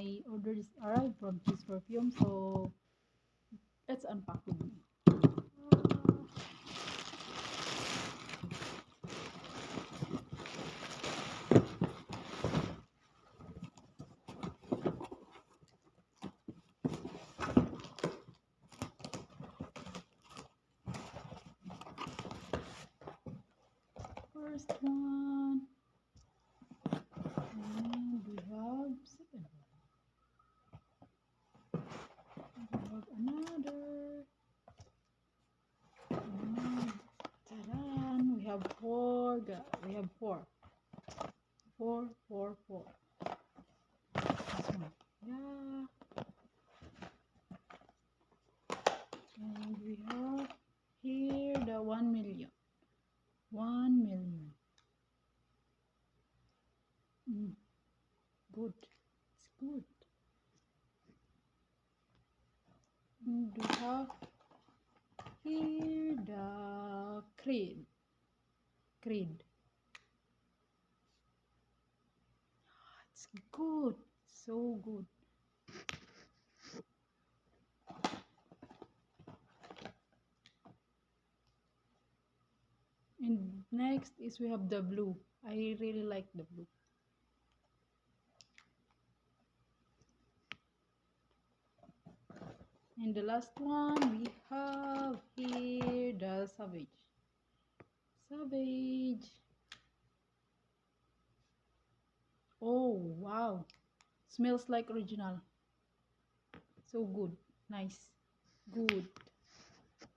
my order just arrived from Cheese Perfume, so let's unpack with me. First one, and we have second one. We have another. And ta-da! We have four. We have four. Four. This one. Yeah. And we have here the 1 million. 1 million. Good. It's good. And we have here the creed. It's good. So good. And next is we have the blue. I really like the blue. And the last one we have here the Savage. Oh wow, smells like original. So good. Nice. Good.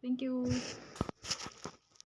Thank you.